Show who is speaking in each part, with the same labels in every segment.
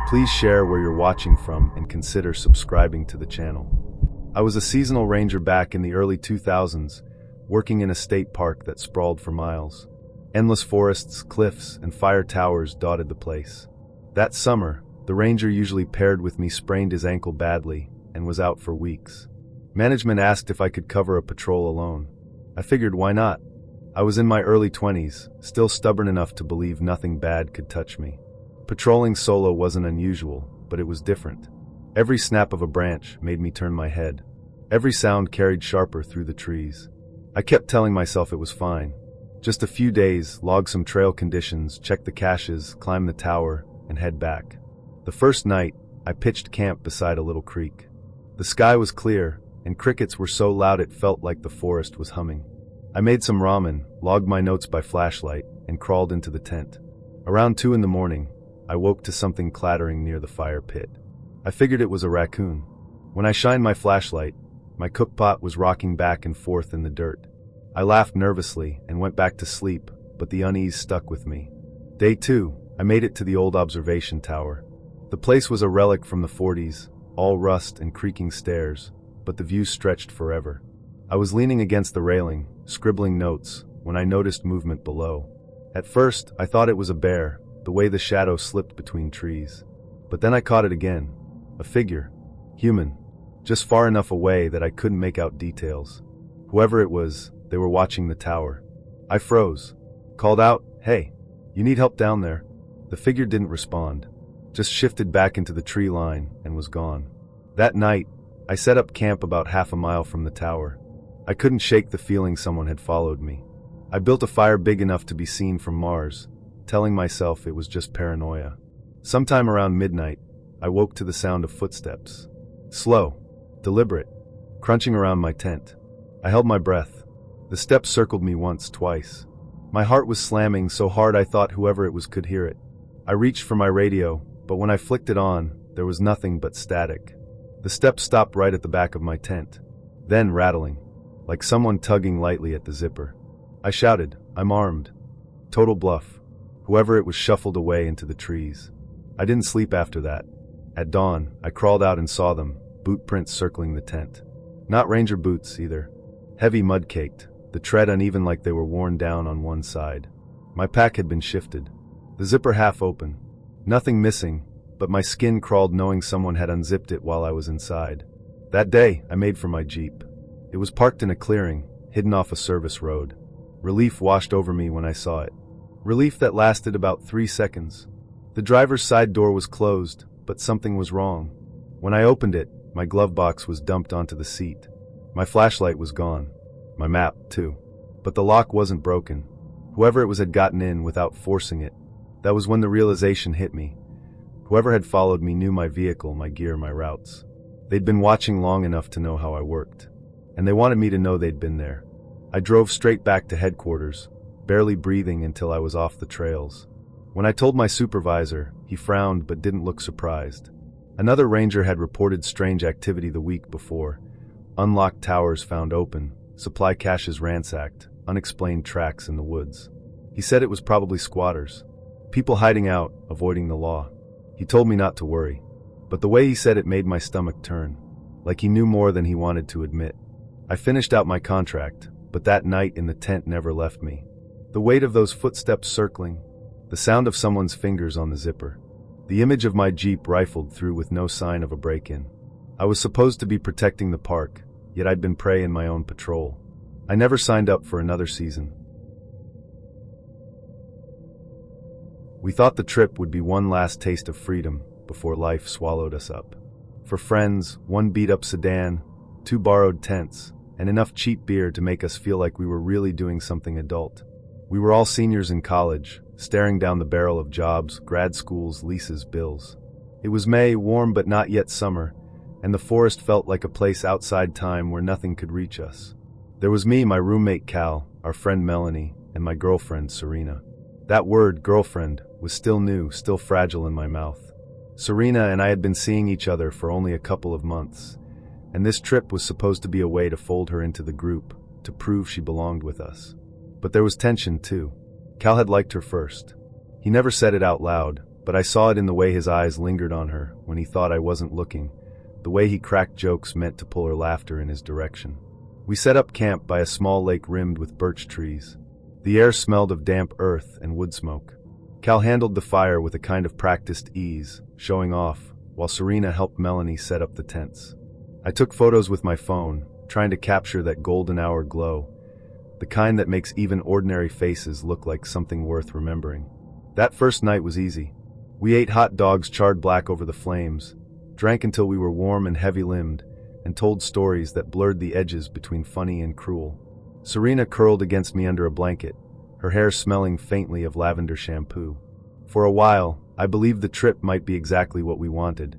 Speaker 1: Please share where you're watching from and consider subscribing to the channel. I was a seasonal ranger back in the early 2000s, working in a state park that sprawled for miles. Endless forests, cliffs, and fire towers dotted the place. That summer, the ranger usually paired with me sprained his ankle badly and was out for weeks. Management asked if I could cover a patrol alone. I figured why not? I was in my early 20s, still stubborn enough to believe nothing bad could touch me. Patrolling solo wasn't unusual, but it was different. Every snap of a branch made me turn my head. Every sound carried sharper through the trees. I kept telling myself it was fine. Just a few days, log some trail conditions, check the caches, climb the tower, and head back. The first night, I pitched camp beside a little creek. The sky was clear, and crickets were so loud it felt like the forest was humming. I made some ramen, logged my notes by flashlight, and crawled into the tent. Around 2 a.m, I woke to something clattering near the fire pit. I figured it was a raccoon. When I shined my flashlight, my cookpot was rocking back and forth in the dirt. I laughed nervously and went back to sleep, but the unease stuck with me. Day 2, I made it to the old observation tower. The place was a relic from the 40s, all rust and creaking stairs, but the view stretched forever. I was leaning against the railing, scribbling notes, when I noticed movement below. At first, I thought it was a bear, the way the shadow slipped between trees. But then I caught it again. A figure. Human. Just far enough away that I couldn't make out details. Whoever it was, they were watching the tower. I froze. Called out, "Hey, you need help down there?" The figure didn't respond. Just shifted back into the tree line and was gone. That night, I set up camp about half a mile from the tower. I couldn't shake the feeling someone had followed me. I built a fire big enough to be seen from Mars, telling myself it was just paranoia. Sometime around midnight, I woke to the sound of footsteps. Slow, deliberate, crunching around my tent. I held my breath. The steps circled me once, twice. My heart was slamming so hard I thought whoever it was could hear it. I reached for my radio, but when I flicked it on, there was nothing but static. The steps stopped right at the back of my tent. Then rattling, like someone tugging lightly at the zipper. I shouted, "I'm armed." Total bluff. Whoever it was shuffled away into the trees. I didn't sleep after that. At dawn, I crawled out and saw them, boot prints circling the tent. Not ranger boots, either. Heavy mud-caked, the tread uneven like they were worn down on one side. My pack had been shifted. The zipper half open. Nothing missing, but my skin crawled knowing someone had unzipped it while I was inside. That day, I made for my Jeep. It was parked in a clearing, hidden off a service road. Relief washed over me when I saw it. Relief that lasted about 3 seconds. The driver's side door was closed, but something was wrong. When I opened it, my glove box was dumped onto the seat. My flashlight was gone. My map, too. But the lock wasn't broken. Whoever it was had gotten in without forcing it. That was when the realization hit me. Whoever had followed me knew my vehicle, my gear, my routes. They'd been watching long enough to know how I worked. And they wanted me to know they'd been there. I drove straight back to headquarters, barely breathing until I was off the trails. When I told my supervisor, he frowned but didn't look surprised. Another ranger had reported strange activity the week before. Unlocked towers found open, supply caches ransacked, unexplained tracks in the woods. He said it was probably squatters. People hiding out, avoiding the law. He told me not to worry. But the way he said it made my stomach turn. Like he knew more than he wanted to admit. I finished out my contract, but that night in the tent never left me. The weight of those footsteps circling, the sound of someone's fingers on the zipper, the image of my Jeep rifled through with no sign of a break-in. I was supposed to be protecting the park, yet I'd been prey in my own patrol. I never signed up for another season. We thought the trip would be one last taste of freedom before life swallowed us up. For friends, 1 beat-up sedan, 2 borrowed tents, and enough cheap beer to make us feel like we were really doing something adult. We were all seniors in college, staring down the barrel of jobs, grad schools, leases, bills. It was May, warm but not yet summer, and the forest felt like a place outside time where nothing could reach us. There was me, my roommate Cal, our friend Melanie, and my girlfriend Serena. That word, girlfriend, was still new, still fragile in my mouth. Serena and I had been seeing each other for only a couple of months, and this trip was supposed to be a way to fold her into the group, to prove she belonged with us. But there was tension, too. Cal had liked her first. He never said it out loud, but I saw it in the way his eyes lingered on her when he thought I wasn't looking, the way he cracked jokes meant to pull her laughter in his direction. We set up camp by a small lake rimmed with birch trees. The air smelled of damp earth and wood smoke. Cal handled the fire with a kind of practiced ease, showing off, while Serena helped Melanie set up the tents. I took photos with my phone, trying to capture that golden hour glow, the kind that makes even ordinary faces look like something worth remembering. That first night was easy. We ate hot dogs charred black over the flames, drank until we were warm and heavy-limbed, and told stories that blurred the edges between funny and cruel. Serena curled against me under a blanket, her hair smelling faintly of lavender shampoo. For a while, I believed the trip might be exactly what we wanted,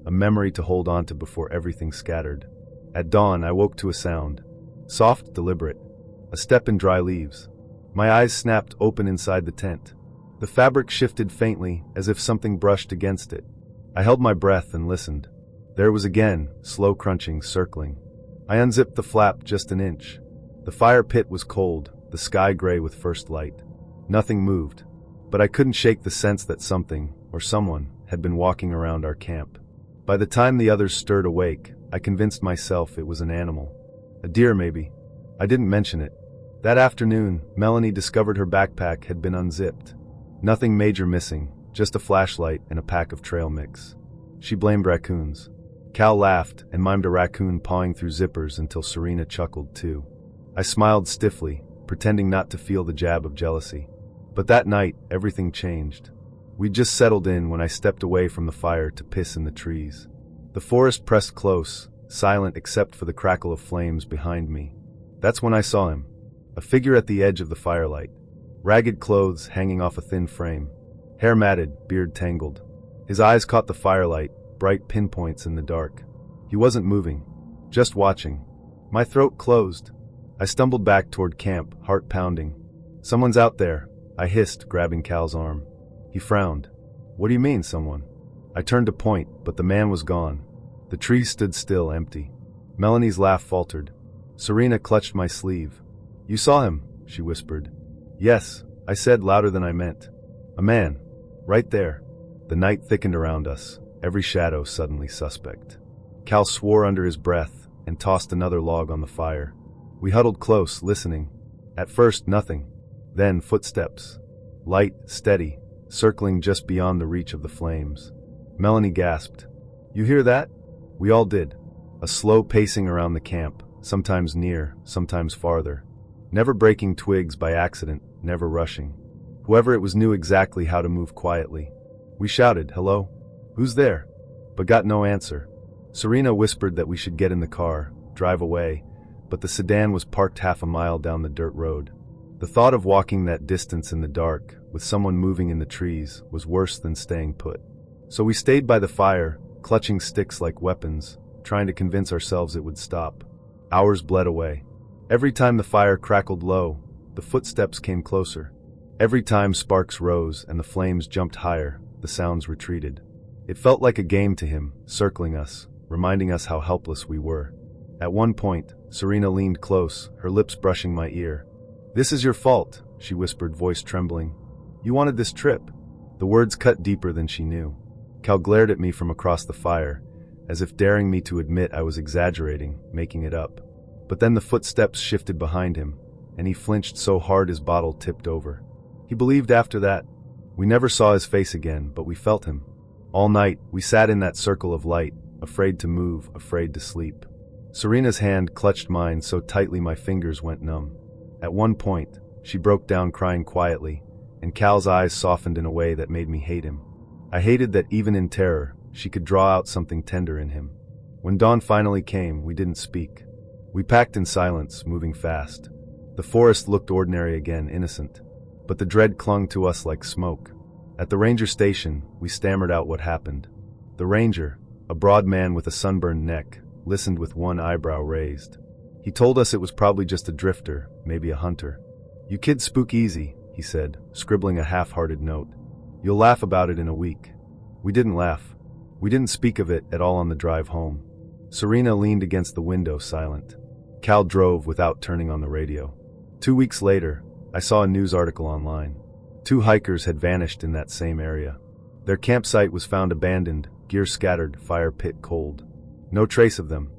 Speaker 1: a memory to hold on to before everything scattered. At dawn, I woke to a sound. Soft, deliberate. A step in dry leaves. My eyes snapped open inside the tent. The fabric shifted faintly, as if something brushed against it. I held my breath and listened. There it was again, slow crunching, circling. I unzipped the flap just an inch. The fire pit was cold, the sky gray with first light. Nothing moved, but I couldn't shake the sense that something, or someone, had been walking around our camp. By the time the others stirred awake, I convinced myself it was an animal. A deer, maybe. I didn't mention it. That afternoon, Melanie discovered her backpack had been unzipped. Nothing major missing, just a flashlight and a pack of trail mix. She blamed raccoons. Cal laughed and mimed a raccoon pawing through zippers until Serena chuckled too. I smiled stiffly, pretending not to feel the jab of jealousy. But that night, everything changed. We'd just settled in when I stepped away from the fire to piss in the trees. The forest pressed close, silent except for the crackle of flames behind me. That's when I saw him. A figure at the edge of the firelight. Ragged clothes hanging off a thin frame. Hair matted, beard tangled. His eyes caught the firelight, bright pinpoints in the dark. He wasn't moving, just watching. My throat closed. I stumbled back toward camp, heart pounding. "Someone's out there," I hissed, grabbing Cal's arm. He frowned. "What do you mean, someone?" I turned to point, but the man was gone. The trees stood still, empty. Melanie's laugh faltered. Serena clutched my sleeve. "You saw him," she whispered. "Yes," I said louder than I meant. "A man. Right there." The night thickened around us, every shadow suddenly suspect. Cal swore under his breath and tossed another log on the fire. We huddled close, listening. At first, nothing. Then footsteps. Light, steady, circling just beyond the reach of the flames. Melanie gasped. "You hear that?" We all did. A slow pacing around the camp, sometimes near, sometimes farther. Never breaking twigs by accident, never rushing. Whoever it was knew exactly how to move quietly. We shouted, "Hello? Who's there?" But got no answer. Serena whispered that we should get in the car, drive away, but the sedan was parked half a mile down the dirt road. The thought of walking that distance in the dark, with someone moving in the trees, was worse than staying put. So we stayed by the fire, clutching sticks like weapons, trying to convince ourselves it would stop. Hours bled away. Every time the fire crackled low, the footsteps came closer. Every time sparks rose and the flames jumped higher, the sounds retreated. It felt like a game to him, circling us, reminding us how helpless we were. At one point, Serena leaned close, her lips brushing my ear. "This is your fault," she whispered, voice trembling. "You wanted this trip." The words cut deeper than she knew. Cal glared at me from across the fire, as if daring me to admit I was exaggerating, making it up. But then the footsteps shifted behind him, and he flinched so hard his bottle tipped over. He believed after that. We never saw his face again, but we felt him. All night, we sat in that circle of light, afraid to move, afraid to sleep. Serena's hand clutched mine so tightly my fingers went numb. At one point, she broke down crying quietly, and Cal's eyes softened in a way that made me hate him. I hated that even in terror, she could draw out something tender in him. When dawn finally came, we didn't speak. We packed in silence, moving fast. The forest looked ordinary again, innocent. But the dread clung to us like smoke. At the ranger station, we stammered out what happened. The ranger, a broad man with a sunburned neck, listened with one eyebrow raised. He told us it was probably just a drifter, maybe a hunter. "You kids spook easy," he said, scribbling a half-hearted note. "You'll laugh about it in a week." We didn't laugh. We didn't speak of it at all on the drive home. Serena leaned against the window, silent. Cal drove without turning on the radio. 2 weeks later, I saw a news article online. 2 hikers had vanished in that same area. Their campsite was found abandoned, gear scattered, fire pit cold. No trace of them.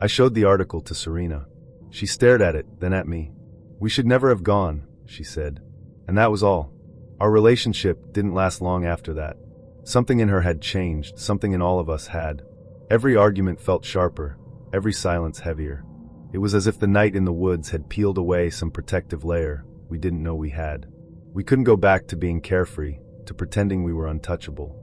Speaker 1: I showed the article to Serena. She stared at it, then at me. "We should never have gone," she said. And that was all. Our relationship didn't last long after that. Something in her had changed, something in all of us had. Every argument felt sharper, every silence heavier. It was as if the night in the woods had peeled away some protective layer we didn't know we had. We couldn't go back to being carefree, to pretending we were untouchable.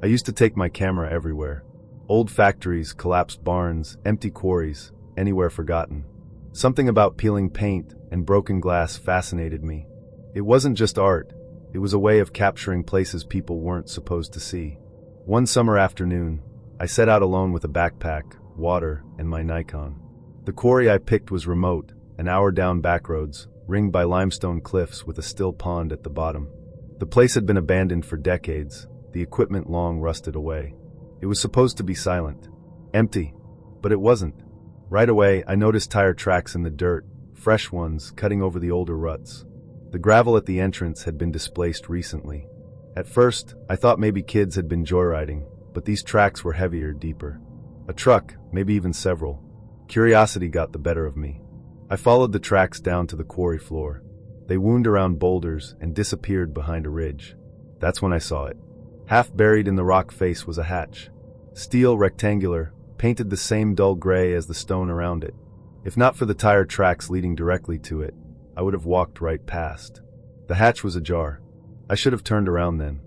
Speaker 1: I used to take my camera everywhere. Old factories, collapsed barns, empty quarries, anywhere forgotten. Something about peeling paint and broken glass fascinated me. It wasn't just art, it was a way of capturing places people weren't supposed to see. One summer afternoon, I set out alone with a backpack, water, and my Nikon. The quarry I picked was remote, an hour down backroads, ringed by limestone cliffs with a still pond at the bottom. The place had been abandoned for decades, the equipment long rusted away. It was supposed to be silent, empty, but it wasn't. Right away, I noticed tire tracks in the dirt, fresh ones cutting over the older ruts. The gravel at the entrance had been displaced recently. At first, I thought maybe kids had been joyriding, but these tracks were heavier, deeper. A truck, maybe even several. Curiosity got the better of me. I followed the tracks down to the quarry floor. They wound around boulders and disappeared behind a ridge. That's when I saw it. Half buried in the rock face was a hatch. Steel, rectangular, painted the same dull gray as the stone around it. If not for the tire tracks leading directly to it, I would have walked right past. The hatch was ajar. I should have turned around then.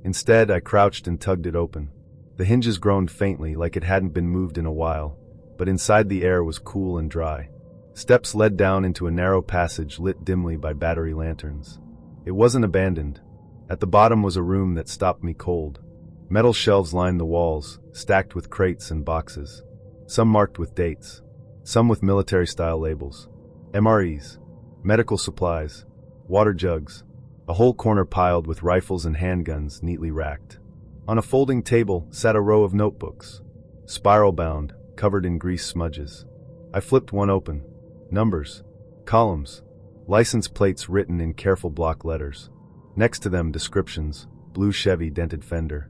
Speaker 1: Instead, I crouched and tugged it open. The hinges groaned faintly, like it hadn't been moved in a while, but inside the air was cool and dry. Steps led down into a narrow passage lit dimly by battery lanterns. It wasn't abandoned. At the bottom was a room that stopped me cold. Metal shelves lined the walls, stacked with crates and boxes. Some marked with dates. Some with military-style labels. MREs. Medical supplies. Water jugs. A whole corner piled with rifles and handguns neatly racked. On a folding table sat a row of notebooks. Spiral-bound, covered in grease smudges. I flipped one open. Numbers. Columns. License plates written in careful block letters. Next to them, descriptions. Blue Chevy, dented fender.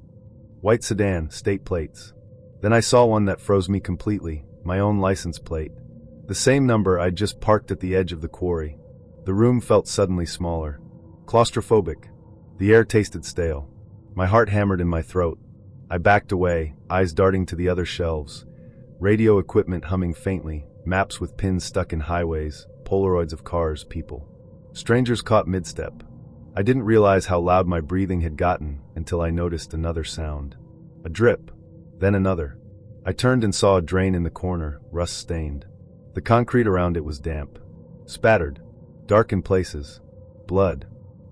Speaker 1: White sedan, state plates. Then I saw one that froze me completely, my own license plate. The same number I'd just parked at the edge of the quarry. The room felt suddenly smaller. Claustrophobic. The air tasted stale. My heart hammered in my throat. I backed away, eyes darting to the other shelves. Radio equipment humming faintly, maps with pins stuck in highways, Polaroids of cars, people. Strangers caught mid-step. I didn't realize how loud my breathing had gotten until I noticed another sound. A drip, then another. I turned and saw a drain in the corner, rust-stained. The concrete around it was damp. Spattered. Dark in places. Blood.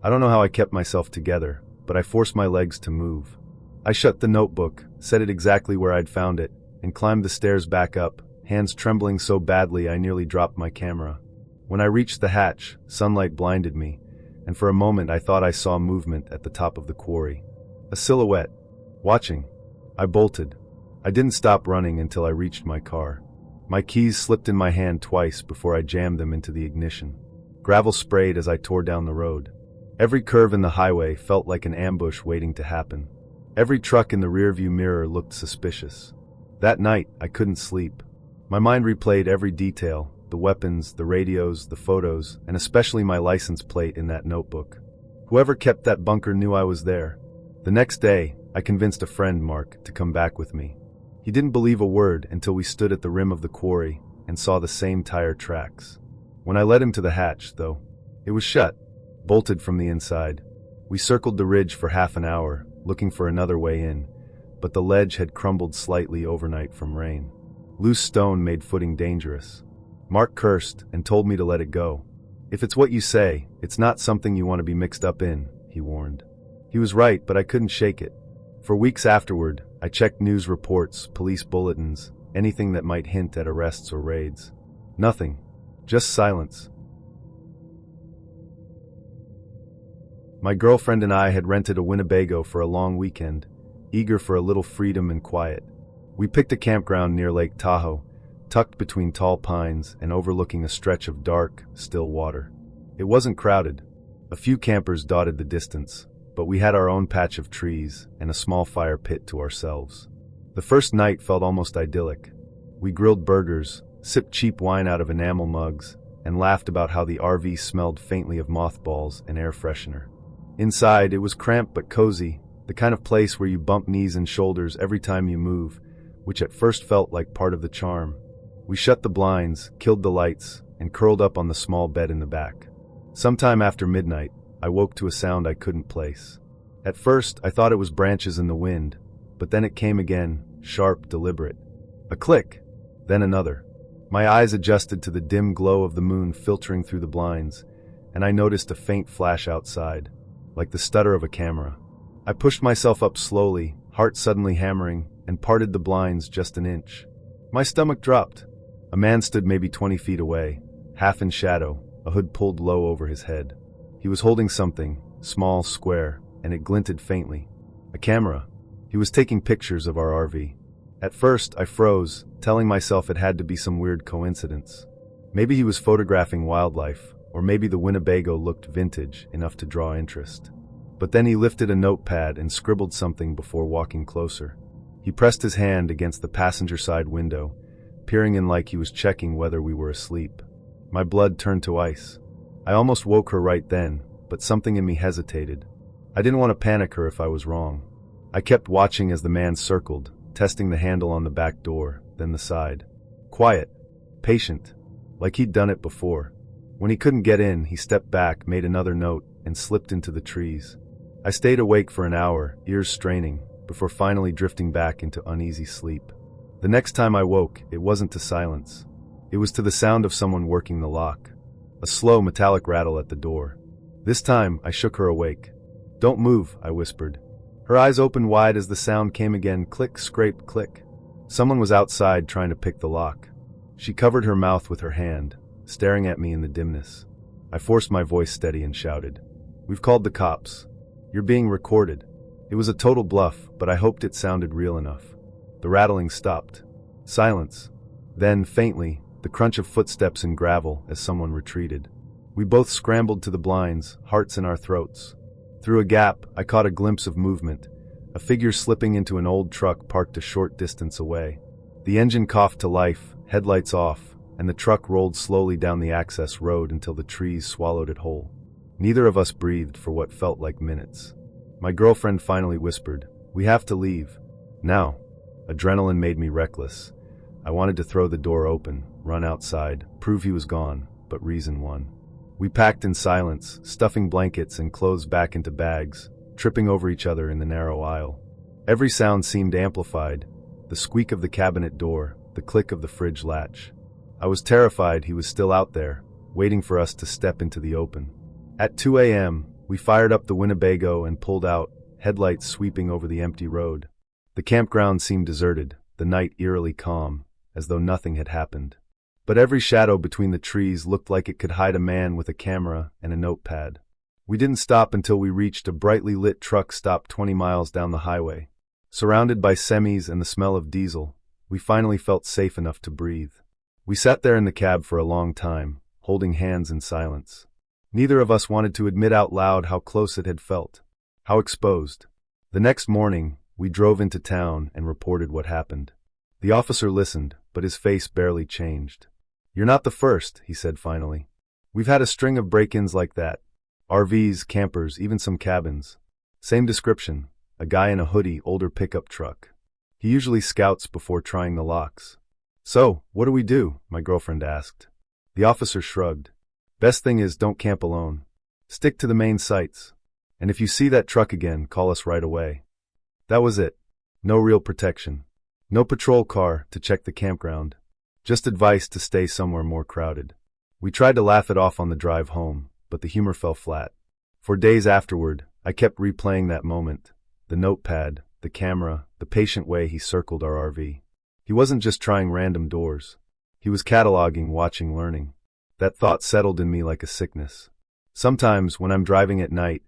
Speaker 1: I don't know how I kept myself together, but I forced my legs to move. I shut the notebook, set it exactly where I'd found it, and climbed the stairs back up, hands trembling so badly I nearly dropped my camera. When I reached the hatch, sunlight blinded me, and for a moment I thought I saw movement at the top of the quarry. A silhouette. Watching. I bolted. I didn't stop running until I reached my car. My keys slipped in my hand twice before I jammed them into the ignition. Gravel sprayed as I tore down the road. Every curve in the highway felt like an ambush waiting to happen. Every truck in the rearview mirror looked suspicious. That night, I couldn't sleep. My mind replayed every detail, the weapons, the radios, the photos, and especially my license plate in that notebook. Whoever kept that bunker knew I was there. The next day, I convinced a friend, Mark, to come back with me. He didn't believe a word until we stood at the rim of the quarry and saw the same tire tracks. When I led him to the hatch, though, it was shut, bolted from the inside. We circled the ridge for half an hour, looking for another way in, but the ledge had crumbled slightly overnight from rain. Loose stone made footing dangerous. Mark cursed and told me to let it go. If it's what you say, it's not something you want to be mixed up in, he warned. He was right, but I couldn't shake it. For weeks afterward, I checked news reports, police bulletins, anything that might hint at arrests or raids. Nothing. Just silence. My girlfriend and I had rented a Winnebago for a long weekend, eager for a little freedom and quiet. We picked a campground near Lake Tahoe, tucked between tall pines and overlooking a stretch of dark, still water. It wasn't crowded. A few campers dotted the distance, but we had our own patch of trees and a small fire pit to ourselves. The first night felt almost idyllic. We grilled burgers, sipped cheap wine out of enamel mugs, and laughed about how the RV smelled faintly of mothballs and air freshener. Inside, it was cramped but cozy, the kind of place where you bump knees and shoulders every time you move, which at first felt like part of the charm. We shut the blinds, killed the lights, and curled up on the small bed in the back. Sometime after midnight, I woke to a sound I couldn't place. At first, I thought it was branches in the wind, but then it came again, sharp, deliberate. A click, then another. My eyes adjusted to the dim glow of the moon filtering through the blinds, and I noticed a faint flash outside, like the stutter of a camera. I pushed myself up slowly, heart suddenly hammering, and parted the blinds just an inch. My stomach dropped. A man stood maybe 20 feet away, half in shadow, a hood pulled low over his head. He was holding something, small, square, and it glinted faintly. A camera. He was taking pictures of our RV. At first, I froze, telling myself it had to be some weird coincidence. Maybe he was photographing wildlife, or maybe the Winnebago looked vintage enough to draw interest. But then he lifted a notepad and scribbled something before walking closer. He pressed his hand against the passenger side window, peering in like he was checking whether we were asleep. My blood turned to ice. I almost woke her right then, but something in me hesitated. I didn't want to panic her if I was wrong. I kept watching as the man circled, testing the handle on the back door, then the side. Quiet. Patient. Like he'd done it before. When he couldn't get in, he stepped back, made another note, and slipped into the trees. I stayed awake for an hour, ears straining, before finally drifting back into uneasy sleep. The next time I woke, it wasn't to silence. It was to the sound of someone working the lock. A slow metallic rattle at the door. This time, I shook her awake. "Don't move," I whispered. Her eyes opened wide as the sound came again, click, scrape, click. Someone was outside trying to pick the lock. She covered her mouth with her hand, staring at me in the dimness. I forced my voice steady and shouted, "We've called the cops. You're being recorded." It was a total bluff, but I hoped it sounded real enough. The rattling stopped. Silence. Then, faintly, the crunch of footsteps in gravel as someone retreated. We both scrambled to the blinds, hearts in our throats. Through a gap, I caught a glimpse of movement, a figure slipping into an old truck parked a short distance away. The engine coughed to life, headlights off, and the truck rolled slowly down the access road until the trees swallowed it whole. Neither of us breathed for what felt like minutes. My girlfriend finally whispered, "We have to leave. Now." Adrenaline made me reckless. I wanted to throw the door open, run outside, prove he was gone, but reason won. We packed in silence, stuffing blankets and clothes back into bags, tripping over each other in the narrow aisle. Every sound seemed amplified, the squeak of the cabinet door, the click of the fridge latch. I was terrified he was still out there, waiting for us to step into the open. At 2 a.m., we fired up the Winnebago and pulled out, headlights sweeping over the empty road. The campground seemed deserted, the night eerily calm, as though nothing had happened. But every shadow between the trees looked like it could hide a man with a camera and a notepad. We didn't stop until we reached a brightly lit truck stop 20 miles down the highway. Surrounded by semis and the smell of diesel, we finally felt safe enough to breathe. We sat there in the cab for a long time, holding hands in silence. Neither of us wanted to admit out loud how close it had felt, how exposed. The next morning, we drove into town and reported what happened. The officer listened, but his face barely changed. "You're not the first," he said finally. "We've had a string of break-ins like that. RVs, campers, even some cabins. Same description, a guy in a hoodie, older pickup truck. He usually scouts before trying the locks." "So, what do we do?" my girlfriend asked. The officer shrugged. "Best thing is don't camp alone. Stick to the main sites. And if you see that truck again, call us right away." That was it. No real protection. No patrol car to check the campground. Just advice to stay somewhere more crowded. We tried to laugh it off on the drive home, but the humor fell flat. For days afterward, I kept replaying that moment. The notepad, the camera, the patient way he circled our RV. He wasn't just trying random doors. He was cataloging, watching, learning. That thought settled in me like a sickness. Sometimes, when I'm driving at night,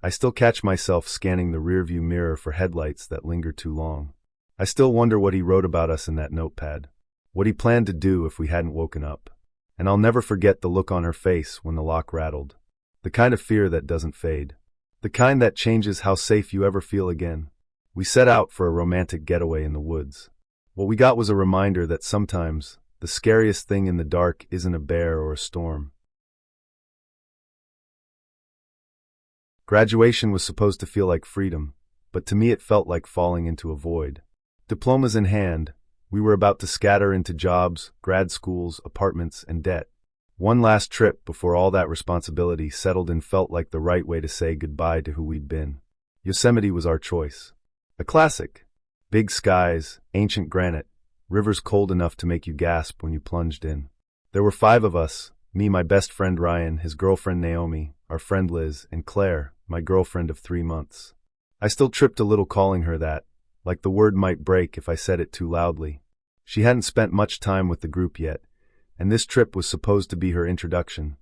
Speaker 1: I still catch myself scanning the rearview mirror for headlights that linger too long. I still wonder what he wrote about us in that notepad. What he planned to do if we hadn't woken up. And I'll never forget the look on her face when the lock rattled. The kind of fear that doesn't fade. The kind that changes how safe you ever feel again. We set out for a romantic getaway in the woods. What we got was a reminder that sometimes the scariest thing in the dark isn't a bear or a storm. Graduation was supposed to feel like freedom, but to me it felt like falling into a void. Diplomas in hand, we were about to scatter into jobs, grad schools, apartments, and debt. One last trip before all that responsibility settled in felt like the right way to say goodbye to who we'd been. Yosemite was our choice. A classic. Big skies, ancient granite, rivers cold enough to make you gasp when you plunged in. There were 5 of us, me, my best friend Ryan, his girlfriend Naomi, our friend Liz, and Claire, my girlfriend of 3 months. I still tripped a little calling her that, like the word might break if I said it too loudly. She hadn't spent much time with the group yet, and this trip was supposed to be her introduction,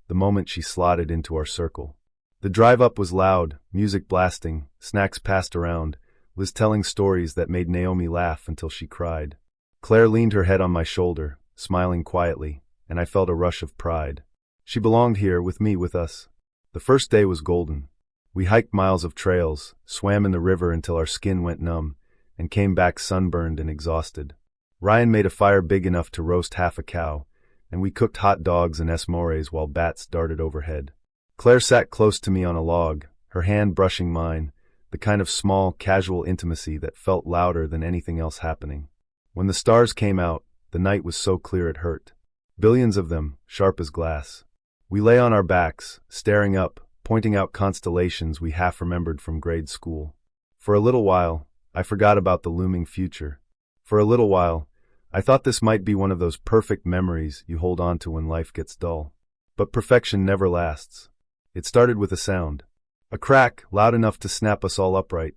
Speaker 1: the moment she slotted into our circle. The drive up was loud, music blasting, snacks passed around, Liz telling stories that made Naomi laugh until she cried. Claire leaned her head on my shoulder, smiling quietly, and I felt a rush of pride. She belonged here, with me, with us. The first day was golden. We hiked miles of trails, swam in the river until our skin went numb, and came back sunburned and exhausted. Ryan made a fire big enough to roast half a cow, and we cooked hot dogs and s'mores while bats darted overhead. Claire sat close to me on a log, her hand brushing mine, the kind of small, casual intimacy that felt louder than anything else happening. When the stars came out, the night was so clear it hurt. Billions of them, sharp as glass. We lay on our backs, staring up, pointing out constellations we half remembered from grade school. For a little while, I forgot about the looming future. For a little while, I thought this might be one of those perfect memories you hold on to when life gets dull. But perfection never lasts. It started with a sound. A crack, loud enough to snap us all upright.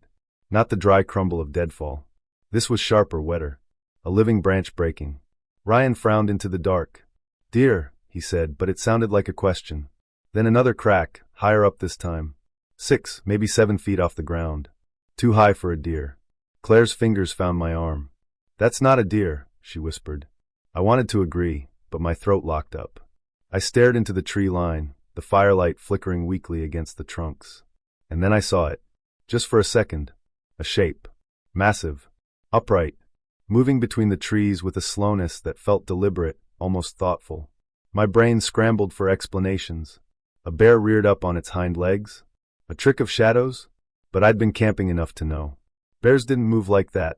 Speaker 1: Not the dry crumble of deadfall. This was sharper, wetter. A living branch breaking. Ryan frowned into the dark. "Dear," he said, but it sounded like a question. Then another crack, higher up this time. 6, maybe 7 feet off the ground. Too high for a deer. Claire's fingers found my arm. "That's not a deer," she whispered. I wanted to agree, but my throat locked up. I stared into the tree line, the firelight flickering weakly against the trunks. And then I saw it. Just for a second. A shape. Massive. Upright. Moving between the trees with a slowness that felt deliberate, almost thoughtful. My brain scrambled for explanations. A bear reared up on its hind legs? A trick of shadows? But I'd been camping enough to know. Bears didn't move like that.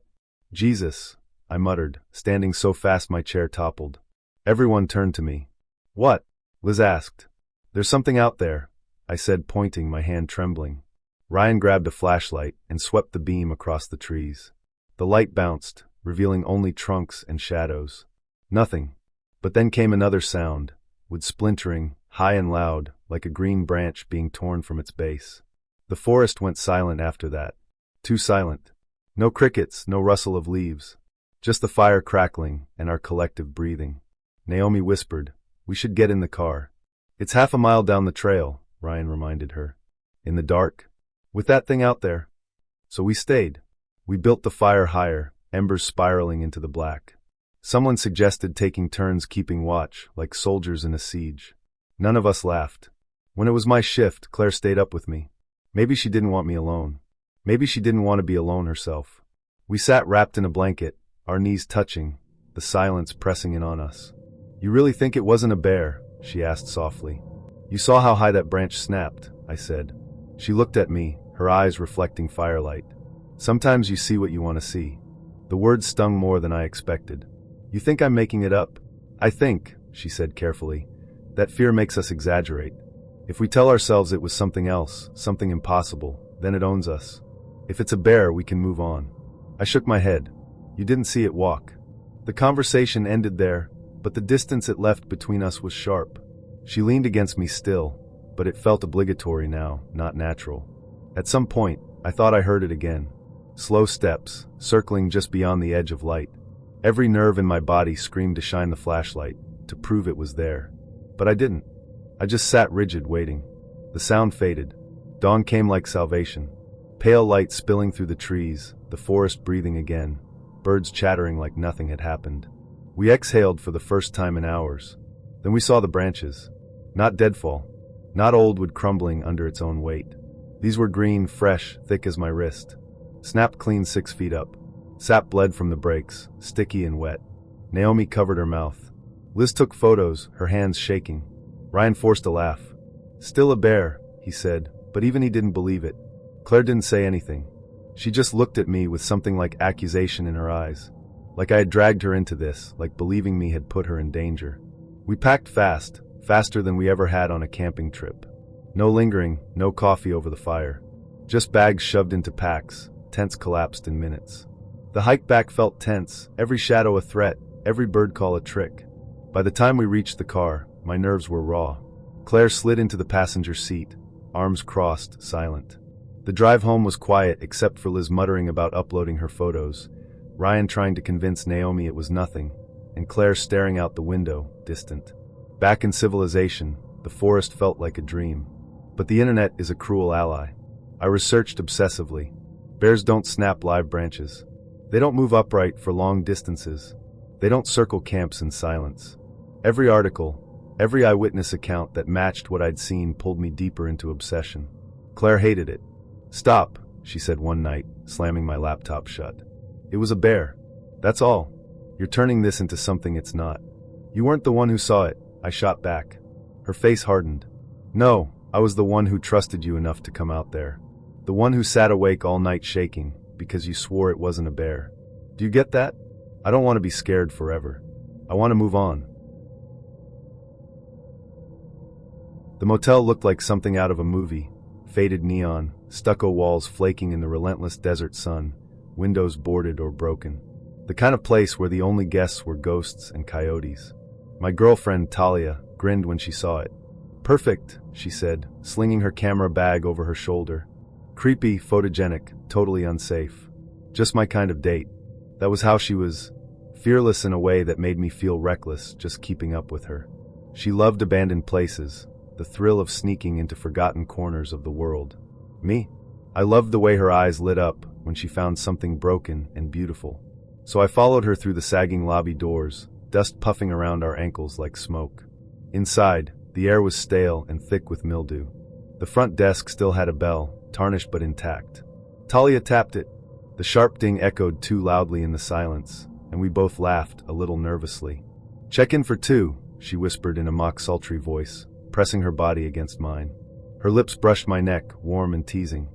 Speaker 1: "Jesus," I muttered, standing so fast my chair toppled. Everyone turned to me. "What?" Liz asked. "There's something out there," I said, pointing, my hand trembling. Ryan grabbed a flashlight and swept the beam across the trees. The light bounced, revealing only trunks and shadows. Nothing. But then came another sound, wood splintering, high and loud, like a green branch being torn from its base. The forest went silent after that. Too silent. No crickets, no rustle of leaves. Just the fire crackling and our collective breathing. Naomi whispered, "We should get in the car." "It's half a mile down the trail," Ryan reminded her. "In the dark? With that thing out there?" So we stayed. We built the fire higher, embers spiraling into the black. Someone suggested taking turns keeping watch, like soldiers in a siege. None of us laughed. When it was my shift, Claire stayed up with me. Maybe she didn't want me alone. Maybe she didn't want to be alone herself. We sat wrapped in a blanket, our knees touching, the silence pressing in on us. "You really think it wasn't a bear?" she asked softly. "You saw how high that branch snapped," I said. She looked at me, her eyes reflecting firelight. "Sometimes you see what you want to see." The words stung more than I expected. "You think I'm making it up?" "I think," she said carefully, "that fear makes us exaggerate. If we tell ourselves it was something else, something impossible, then it owns us. If it's a bear, we can move on." I shook my head. "You didn't see it walk." The conversation ended there, but the distance it left between us was sharp. She leaned against me still, but it felt obligatory now, not natural. At some point, I thought I heard it again. Slow steps, circling just beyond the edge of light. Every nerve in my body screamed to shine the flashlight, to prove it was there. But I didn't. I just sat rigid, waiting. The sound faded. Dawn came like salvation. Pale light spilling through the trees, the forest breathing again, birds chattering like nothing had happened. We exhaled for the first time in hours. Then we saw the branches. Not deadfall. not old wood crumbling under its own weight. These were green, fresh, thick as my wrist. Snapped clean 6 feet up. Sap bled from the breaks, sticky and wet. Naomi covered her mouth. Liz took photos, her hands shaking. Ryan forced a laugh. Still a bear, he said, but even he didn't believe it. Claire didn't say anything. She just looked at me with something like accusation in her eyes. Like I had dragged her into this, like believing me had put her in danger. We packed fast, faster than we ever had on a camping trip. No lingering, no coffee over the fire. Just bags shoved into packs, tents collapsed in minutes. The hike back felt tense, every shadow a threat, every bird call a trick. By the time we reached the car, my nerves were raw. Claire slid into the passenger seat, arms crossed, silent. The drive home was quiet except for Liz muttering about uploading her photos, Ryan trying to convince Naomi it was nothing, and Claire staring out the window, distant. Back in civilization, the forest felt like a dream. But the internet is a cruel ally. I researched obsessively. Bears don't snap live branches. They don't move upright for long distances. They don't circle camps in silence. Every article, every eyewitness account that matched what I'd seen pulled me deeper into obsession. Claire hated it. "Stop," she said one night, slamming my laptop shut. "It was a bear. That's all. You're turning this into something it's not." "You weren't the one who saw it," I shot back. Her face hardened. "No, I was the one who trusted you enough to come out there. The one who sat awake all night shaking, because you swore it wasn't a bear. Do you get that? I don't want to be scared forever. I want to move on." The motel looked like something out of a movie. Faded neon, stucco walls flaking in the relentless desert sun, windows boarded or broken. The kind of place where the only guests were ghosts and coyotes. My girlfriend, Talia, grinned when she saw it. "Perfect," she said, slinging her camera bag over her shoulder. "Creepy, photogenic, totally unsafe. Just my kind of date." That was how she was. Fearless in a way that made me feel reckless just keeping up with her. She loved abandoned places, the thrill of sneaking into forgotten corners of the world. Me? I loved the way her eyes lit up when she found something broken and beautiful. So I followed her through the sagging lobby doors, dust puffing around our ankles like smoke. Inside, the air was stale and thick with mildew. The front desk still had a bell, tarnished but intact. Talia tapped it. The sharp ding echoed too loudly in the silence, and we both laughed, a little nervously. "Check in for 2, she whispered in a mock sultry voice, pressing her body against mine. Her lips brushed my neck, warm and teasing.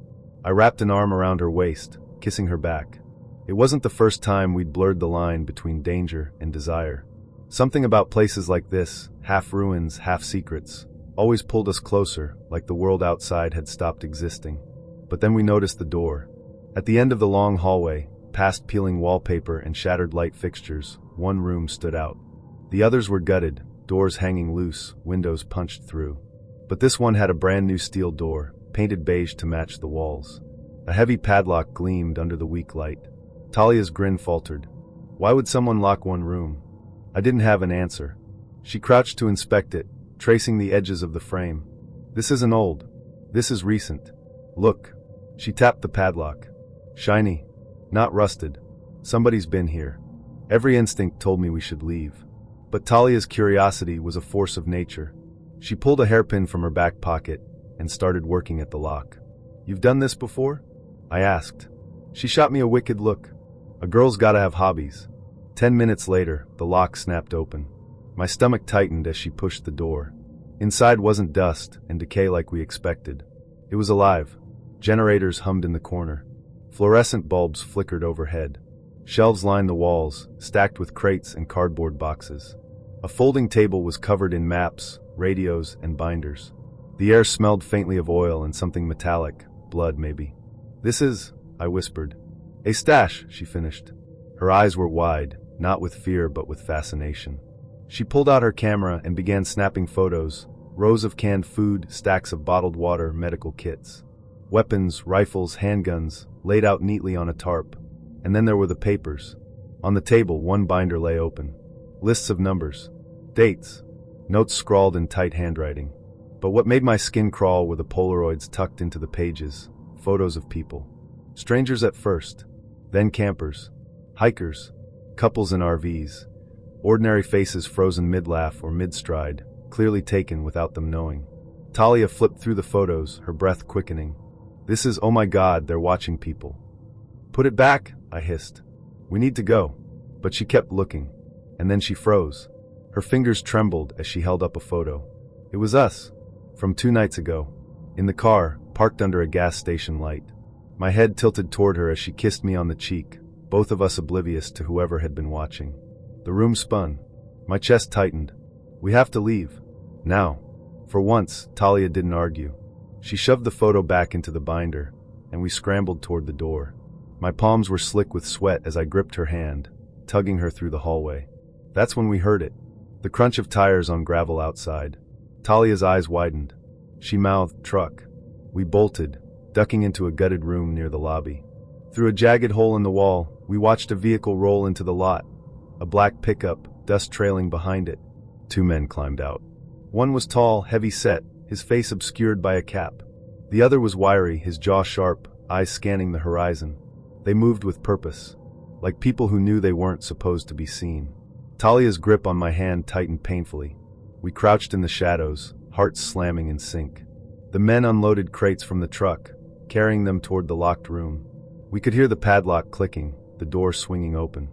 Speaker 1: I wrapped an arm around her waist, kissing her back. It wasn't the first time we'd blurred the line between danger and desire. Something about places like this, half ruins, half secrets, always pulled us closer, like the world outside had stopped existing. But then we noticed the door. At the end of the long hallway, past peeling wallpaper and shattered light fixtures, one room stood out. The others were gutted, doors hanging loose, windows punched through. But this one had a brand new steel door, painted beige to match the walls. A heavy padlock gleamed under the weak light. Talia's grin faltered. Why would someone lock one room? I didn't have an answer. She crouched to inspect it, tracing the edges of the frame. "This isn't old. This is recent. Look." She tapped the padlock. "Shiny. Not rusted. Somebody's been here." Every instinct told me we should leave. But Talia's curiosity was a force of nature. She pulled a hairpin from her back pocket and started working at the lock. "You've done this before?" I asked. She shot me a wicked look. A girl's gotta have hobbies. 10 minutes later, the lock snapped open. My stomach tightened as she pushed the door. Inside wasn't dust and decay like we expected. It was alive. Generators hummed in the corner. Fluorescent bulbs flickered overhead. Shelves lined the walls, stacked with crates and cardboard boxes. A folding table was covered in maps, radios, and binders. The air smelled faintly of oil and something metallic, blood maybe. "This is," I whispered. "A stash," she finished. Her eyes were wide, not with fear but with fascination. She pulled out her camera and began snapping photos, rows of canned food, stacks of bottled water, medical kits. Weapons, rifles, handguns, laid out neatly on a tarp. And then there were the papers. On the table, one binder lay open. Lists of numbers. Dates. Notes scrawled in tight handwriting. But what made my skin crawl were the Polaroids tucked into the pages, photos of people. Strangers at first, then campers, hikers, couples in RVs, ordinary faces frozen mid-laugh or mid-stride, clearly taken without them knowing. Talia flipped through the photos, her breath quickening. This is, oh my God, they're watching people. Put it back, I hissed. We need to go. But she kept looking. And then she froze. Her fingers trembled as she held up a photo. It was us. From 2 nights ago. In the car, parked under a gas station light. My head tilted toward her as she kissed me on the cheek, both of us oblivious to whoever had been watching. The room spun. My chest tightened. We have to leave. Now. For once, Talia didn't argue. She shoved the photo back into the binder, and we scrambled toward the door. My palms were slick with sweat as I gripped her hand, tugging her through the hallway. That's when we heard it. The crunch of tires on gravel outside. Talia's eyes widened. She mouthed, "Truck." We bolted, ducking into a gutted room near the lobby. Through a jagged hole in the wall, we watched a vehicle roll into the lot. A black pickup, dust trailing behind it. 2 men climbed out. One was tall, heavy-set, his face obscured by a cap. The other was wiry, his jaw sharp, eyes scanning the horizon. They moved with purpose, like people who knew they weren't supposed to be seen. Talia's grip on my hand tightened painfully. We crouched in the shadows, hearts slamming in sync. The men unloaded crates from the truck, carrying them toward the locked room. We could hear the padlock clicking, the door swinging open.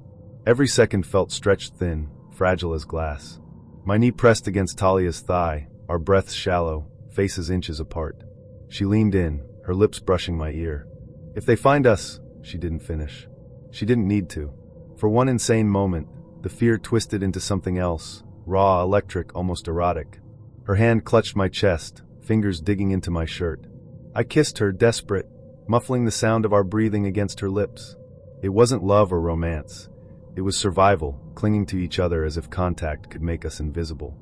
Speaker 1: Every second felt stretched thin, fragile as glass. My knee pressed against Talia's thigh, our breaths shallow, faces inches apart. She leaned in, her lips brushing my ear. If they find us, she didn't finish. She didn't need to. For one insane moment, the fear twisted into something else, raw, electric, almost erotic. Her hand clutched my chest, fingers digging into my shirt. I kissed her, desperate, muffling the sound of our breathing against her lips. It wasn't love or romance. It was survival, clinging to each other as if contact could make us invisible.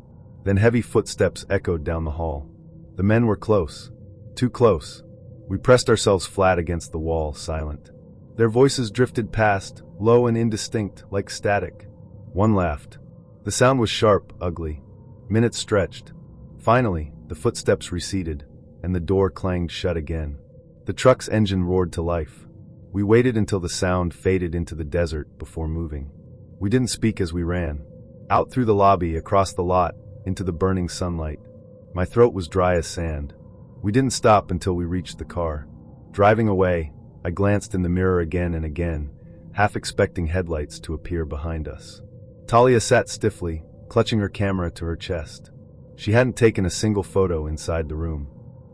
Speaker 1: Then heavy footsteps echoed down the hall. The men were close. Too close. We pressed ourselves flat against the wall, silent. Their voices drifted past, low and indistinct, like static. One laughed. The sound was sharp, ugly. Minutes stretched. Finally, the footsteps receded, and the door clanged shut again. The truck's engine roared to life. We waited until the sound faded into the desert before moving. We didn't speak as we ran. Out through the lobby, across the lot, into the burning sunlight. My throat was dry as sand. We didn't stop until we reached the car. Driving away, I glanced in the mirror again and again, half expecting headlights to appear behind us. Talia sat stiffly, clutching her camera to her chest. She hadn't taken a single photo inside the room.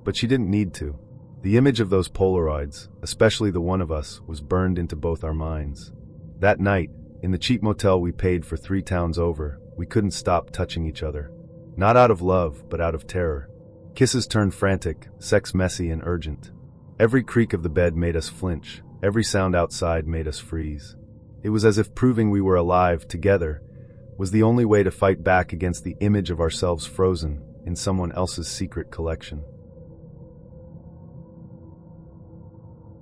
Speaker 1: But she didn't need to. The image of those Polaroids, especially the one of us, was burned into both our minds. That night, in the cheap motel we paid for 3 towns over, we couldn't stop touching each other. Not out of love, but out of terror. Kisses turned frantic, sex messy and urgent. Every creak of the bed made us flinch, every sound outside made us freeze. It was as if proving we were alive, together, was the only way to fight back against the image of ourselves frozen in someone else's secret collection.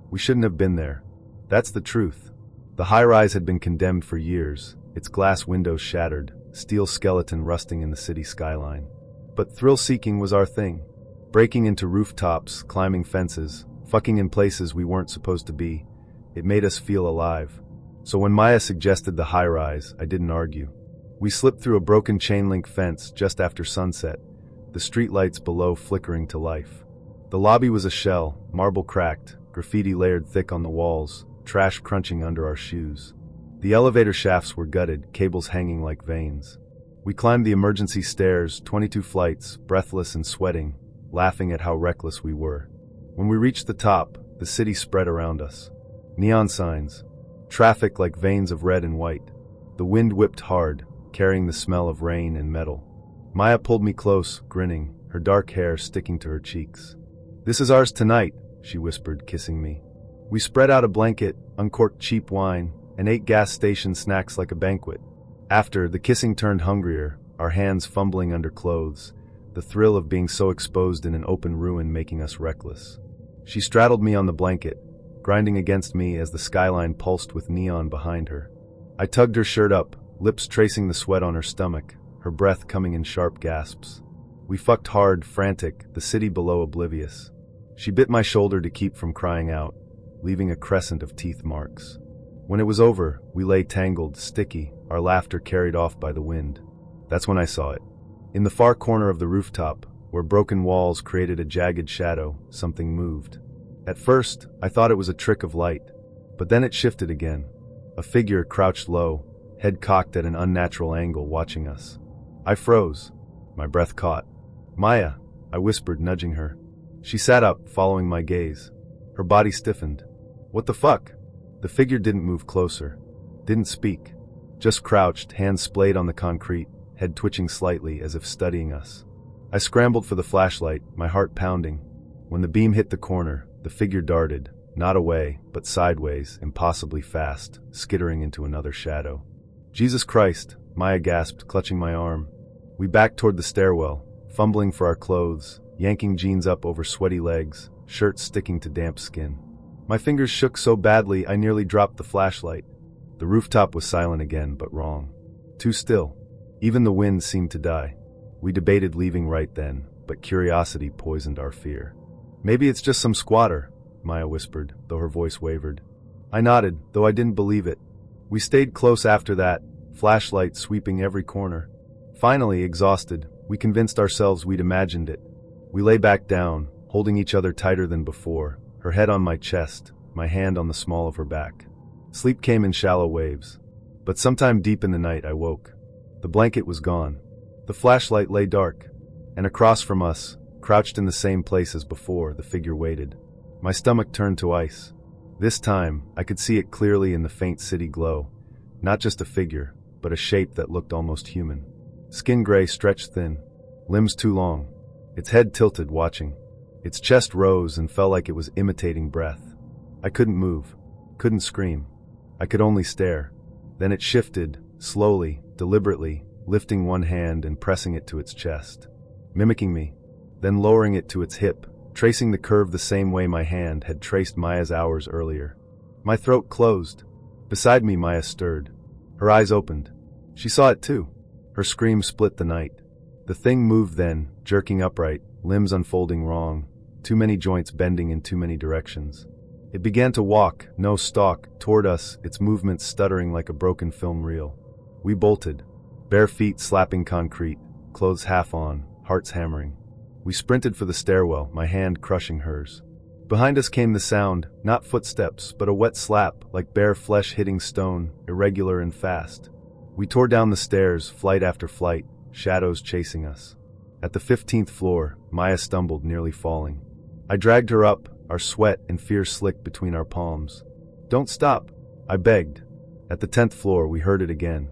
Speaker 1: We shouldn't have been there. That's the truth. The high-rise had been condemned for years, its glass windows shattered, steel skeleton rusting in the city skyline. But thrill-seeking was our thing. Breaking into rooftops, climbing fences, fucking in places we weren't supposed to be. It made us feel alive. So when Maya suggested the high-rise, I didn't argue. We slipped through a broken chain-link fence just after sunset, the streetlights below flickering to life. The lobby was a shell, marble cracked, graffiti layered thick on the walls, trash crunching under our shoes. The elevator shafts were gutted, cables hanging like veins. We climbed the emergency stairs, 22 flights, breathless and sweating, laughing at how reckless we were. When we reached the top, the city spread around us. Neon signs, traffic like veins of red and white. The wind whipped hard, carrying the smell of rain and metal. Maya pulled me close, grinning, her dark hair sticking to her cheeks. "This is ours tonight," she whispered, kissing me. We spread out a blanket, uncorked cheap wine, and ate gas station snacks like a banquet. After, the kissing turned hungrier, our hands fumbling under clothes, the thrill of being so exposed in an open ruin making us reckless. She straddled me on the blanket, grinding against me as the skyline pulsed with neon behind her. I tugged her shirt up, lips tracing the sweat on her stomach, her breath coming in sharp gasps. We fucked hard, frantic, the city below oblivious. She bit my shoulder to keep from crying out, leaving a crescent of teeth marks. When it was over, we lay tangled, sticky, our laughter carried off by the wind. That's when I saw it. In the far corner of the rooftop, Where broken walls created a jagged shadow, something moved. At first, I thought it was a trick of light, but then it shifted again. A figure crouched low, head cocked at an unnatural angle, watching us. I froze. My breath caught. "Maya," I whispered, nudging her. She sat up, following my gaze. Her body stiffened. "What the fuck?" The figure didn't move closer. Didn't speak. Just crouched, hands splayed on the concrete, head twitching slightly as if studying us. I scrambled for the flashlight, my heart pounding. When the beam hit the corner, the figure darted, not away, but sideways, impossibly fast, skittering into another shadow. "Jesus Christ," Maya gasped, clutching my arm. We backed toward the stairwell, fumbling for our clothes, yanking jeans up over sweaty legs, shirts sticking to damp skin. My fingers shook so badly I nearly dropped the flashlight. The rooftop was silent again, but wrong. Too still. Even the wind seemed to die. We debated leaving right then, but curiosity poisoned our fear. "Maybe it's just some squatter," Maya whispered, though her voice wavered. I nodded, though I didn't believe it. We stayed close after that, flashlight sweeping every corner. Finally, exhausted, we convinced ourselves we'd imagined it. We lay back down, holding each other tighter than before, her head on my chest, my hand on the small of her back. Sleep came in shallow waves. But sometime deep in the night I woke. The blanket was gone. The flashlight lay dark. And across from us, crouched in the same place as before, the figure waited. My stomach turned to ice. This time, I could see it clearly in the faint city glow. Not just a figure, but a shape that looked almost human. Skin gray, stretched thin. Limbs too long. Its head tilted, watching. Its chest rose and felt like it was imitating breath. I couldn't move. Couldn't scream. I could only stare. Then it shifted, slowly, deliberately, lifting one hand and pressing it to its chest. Mimicking me. Then lowering it to its hip, tracing the curve the same way my hand had traced Maya's hours earlier. My throat closed. Beside me, Maya stirred. Her eyes opened. She saw it too. Her scream split the night. The thing moved then, jerking upright, limbs unfolding wrong, too many joints bending in too many directions. It began to walk, no stalk, toward us, its movements stuttering like a broken film reel. We bolted. Bare feet slapping concrete, clothes half on, hearts hammering. We sprinted for the stairwell, my hand crushing hers. Behind us came the sound, not footsteps, but a wet slap, like bare flesh hitting stone, irregular and fast. We tore down the stairs, flight after flight, shadows chasing us. At the 15th floor, Maya stumbled, nearly falling. I dragged her up, our sweat and fear slicked between our palms. "Don't stop," I begged. At the 10th floor, we heard it again.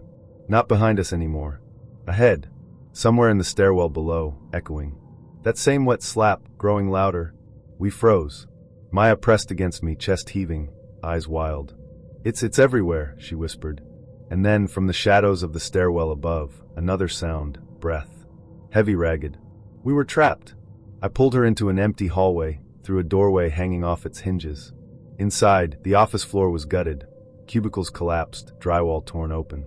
Speaker 1: Not behind us anymore. Ahead. Somewhere in the stairwell below, echoing. That same wet slap, growing louder. We froze. Maya pressed against me, chest heaving, eyes wild. It's everywhere," she whispered. And then, from the shadows of the stairwell above, another sound, breath. Heavy, ragged. We were trapped. I pulled her into an empty hallway, through a doorway hanging off its hinges. Inside, the office floor was gutted. Cubicles collapsed, drywall torn open.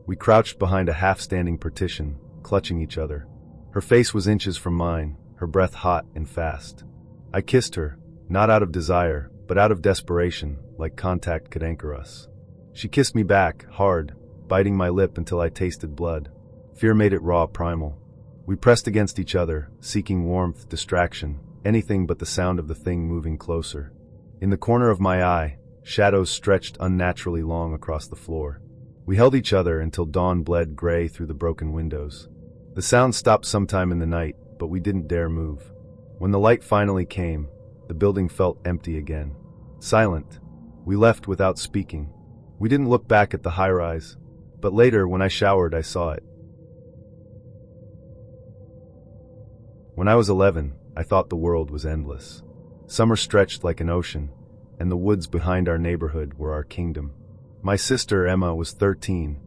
Speaker 1: We crouched behind a half-standing partition, clutching each other. Her face was inches from mine, her breath hot and fast. I kissed her, not out of desire, but out of desperation, like contact could anchor us. She kissed me back, hard, biting my lip until I tasted blood. Fear made it raw, primal. We pressed against each other, seeking warmth, distraction, anything but the sound of the thing moving closer. In the corner of my eye, shadows stretched unnaturally long across the floor. We held each other until dawn bled gray through the broken windows. The sound stopped sometime in the night, but we didn't dare move. When the light finally came, the building felt empty again. Silent. We left without speaking. We didn't look back at the high-rise, but later, when I showered, I saw it. When I was 11, I thought the world was endless. Summer stretched like an ocean, and the woods behind our neighborhood were our kingdom. My sister, Emma, was 13,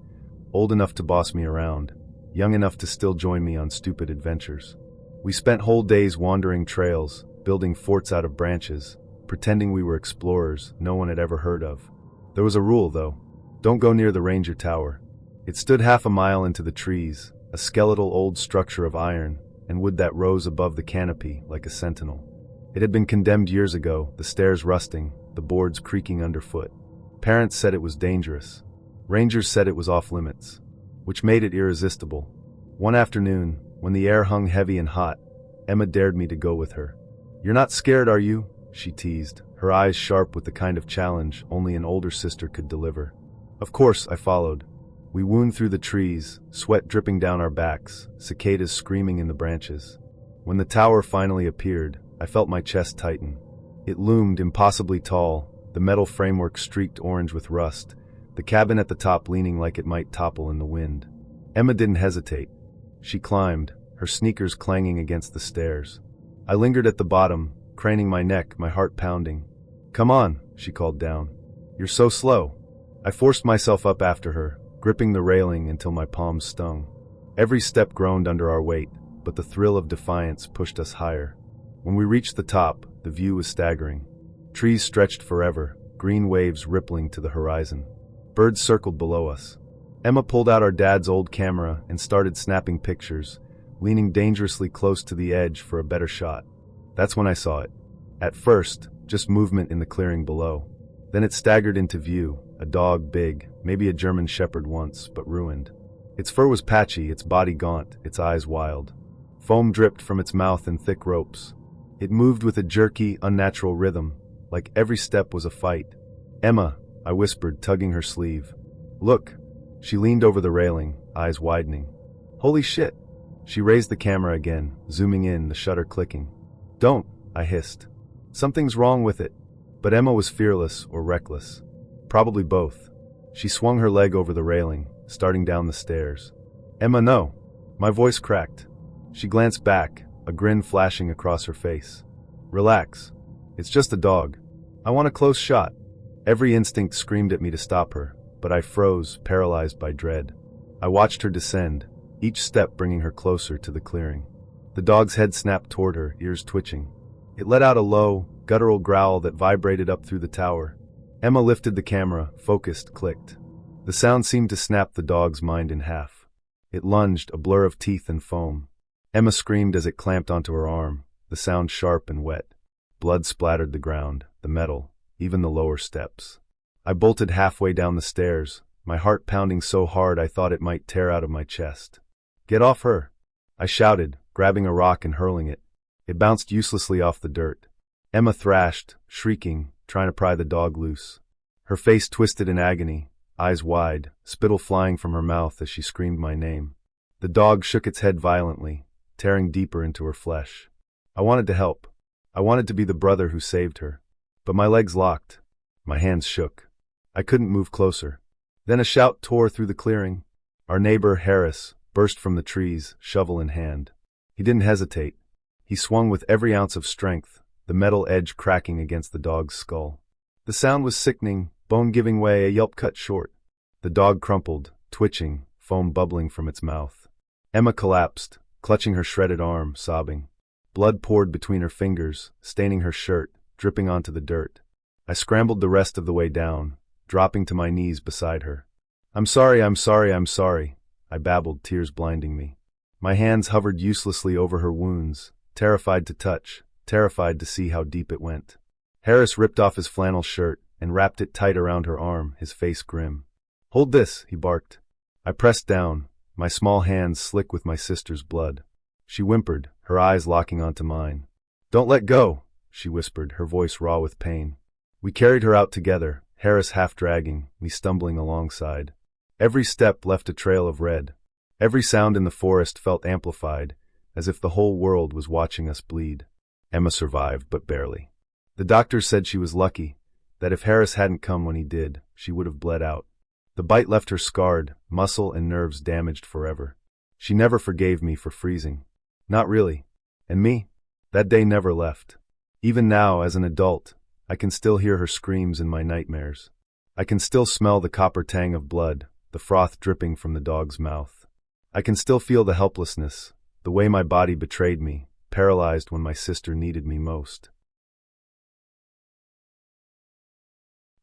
Speaker 1: old enough to boss me around, young enough to still join me on stupid adventures. We spent whole days wandering trails, building forts out of branches, pretending we were explorers no one had ever heard of. There was a rule, though. Don't go near the ranger tower. It stood half a mile into the trees, a skeletal old structure of iron and wood that rose above the canopy like a sentinel. It had been condemned years ago, the stairs rusting, the boards creaking underfoot. Parents said it was dangerous. Rangers said it was off limits, which made it irresistible. One afternoon, when the air hung heavy and hot, Emma dared me to go with her. "You're not scared, are you?" she teased, her eyes sharp with the kind of challenge only an older sister could deliver. Of course, I followed. We wound through the trees, sweat dripping down our backs, cicadas screaming in the branches. When the tower finally appeared, I felt my chest tighten. It loomed impossibly tall, the metal framework streaked orange with rust, the cabin at the top leaning like it might topple in the wind. Emma didn't hesitate. She climbed, her sneakers clanging against the stairs. I lingered at the bottom, craning my neck, my heart pounding. "Come on," she called down. "You're so slow." I forced myself up after her, gripping the railing until my palms stung. Every step groaned under our weight, but the thrill of defiance pushed us higher. When we reached the top, the view was staggering. Trees stretched forever, green waves rippling to the horizon. Birds circled below us. Emma pulled out our dad's old camera and started snapping pictures, leaning dangerously close to the edge for a better shot. That's when I saw it. At first, just movement in the clearing below. Then it staggered into view, a dog big, maybe a German shepherd once, but ruined. Its fur was patchy, its body gaunt, its eyes wild. Foam dripped from its mouth in thick ropes. It moved with a jerky, unnatural rhythm, like every step was a fight. "Emma," I whispered, tugging her sleeve. "Look." She leaned over the railing, eyes widening. "Holy shit." She raised the camera again, zooming in, the shutter clicking. "Don't," I hissed. "Something's wrong with it." But Emma was fearless or reckless. Probably both. She swung her leg over the railing, starting down the stairs. "Emma, no." My voice cracked. She glanced back, a grin flashing across her face. "Relax. It's just a dog. I want a close shot." Every instinct screamed at me to stop her, but I froze, paralyzed by dread. I watched her descend, each step bringing her closer to the clearing. The dog's head snapped toward her, ears twitching. It let out a low, guttural growl that vibrated up through the tower. Emma lifted the camera, focused, clicked. The sound seemed to snap the dog's mind in half. It lunged, a blur of teeth and foam. Emma screamed as it clamped onto her arm, the sound sharp and wet. Blood splattered the ground, the metal, even the lower steps. I bolted halfway down the stairs, my heart pounding so hard I thought it might tear out of my chest. "Get off her!" I shouted, grabbing a rock and hurling it. It bounced uselessly off the dirt. Emma thrashed, shrieking, trying to pry the dog loose. Her face twisted in agony, eyes wide, spittle flying from her mouth as she screamed my name. The dog shook its head violently, tearing deeper into her flesh. I wanted to help. I wanted to be the brother who saved her. But my legs locked. My hands shook. I couldn't move closer. Then a shout tore through the clearing. Our neighbor, Harris, burst from the trees, shovel in hand. He didn't hesitate. He swung with every ounce of strength, the metal edge cracking against the dog's skull. The sound was sickening, bone giving way, a yelp cut short. The dog crumpled, twitching, foam bubbling from its mouth. Emma collapsed, clutching her shredded arm, sobbing. Blood poured between her fingers, staining her shirt, dripping onto the dirt. I scrambled the rest of the way down, dropping to my knees beside her. I'm sorry, I babbled, tears blinding me. My hands hovered uselessly over her wounds, terrified to touch, terrified to see how deep it went. Harris ripped off his flannel shirt and wrapped it tight around her arm, his face grim. "Hold this," he barked. I pressed down, my small hands slick with my sister's blood. She whimpered, her eyes locking onto mine. "Don't let go," she whispered, her voice raw with pain. We carried her out together, Harris half dragging, me stumbling alongside. Every step left a trail of red. Every sound in the forest felt amplified, as if the whole world was watching us bleed. Emma survived, but barely. The doctors said she was lucky, that if Harris hadn't come when he did, she would have bled out. The bite left her scarred, muscle and nerves damaged forever. She never forgave me for freezing. Not really. And me? That day never left. Even now, as an adult, I can still hear her screams in my nightmares. I can still smell the copper tang of blood, the froth dripping from the dog's mouth. I can still feel the helplessness, the way my body betrayed me, paralyzed when my sister needed me most.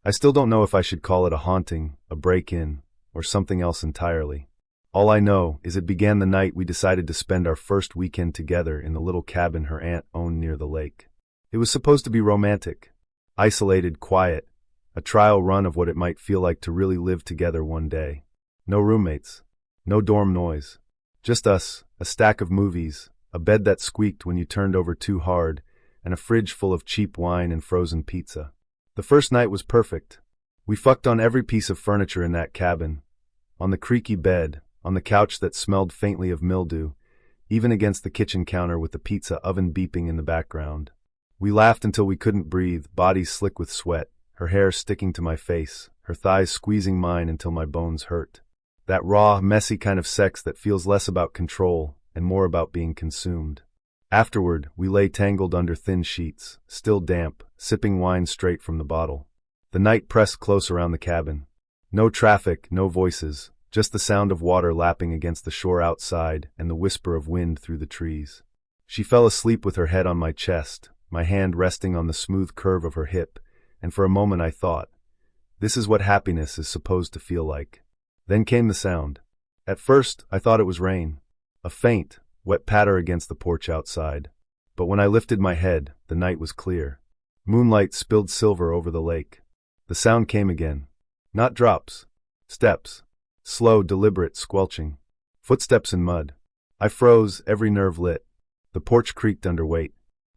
Speaker 1: I still don't know if I should call it a haunting, a break-in, or something else entirely. All I know is it began the night we decided to spend our first weekend together in the little cabin her aunt owned near the lake. It was supposed to be romantic, isolated, quiet, a trial run of what it might feel like to really live together one day. No roommates, no dorm noise, just us, a stack of movies, a bed that squeaked when you turned over too hard, and a fridge full of cheap wine and frozen pizza. The first night was perfect. We fucked on every piece of furniture in that cabin, on the creaky bed, on the couch that smelled faintly of mildew, even against the kitchen counter with the pizza oven beeping in the background. We laughed until we couldn't breathe, bodies slick with sweat, her hair sticking to my face, her thighs squeezing mine until my bones hurt. That raw, messy kind of sex that feels less about control and more about being consumed. Afterward, we lay tangled under thin sheets, still damp, sipping wine straight from the bottle. The night pressed close around the cabin. No traffic, no voices, just the sound of water lapping against the shore outside and the whisper of wind through the trees. She fell asleep with her head on my chest, my hand resting on the smooth curve of her hip, and for a moment I thought, this is what happiness is supposed to feel like. Then came the sound. At first, I thought it was rain. A faint, wet patter against the porch outside. But when I lifted my head, the night was clear. Moonlight spilled silver over the lake. The sound came again. Not drops. Steps. Slow, deliberate, squelching. Footsteps in mud. I froze, every nerve lit. The porch creaked under weight.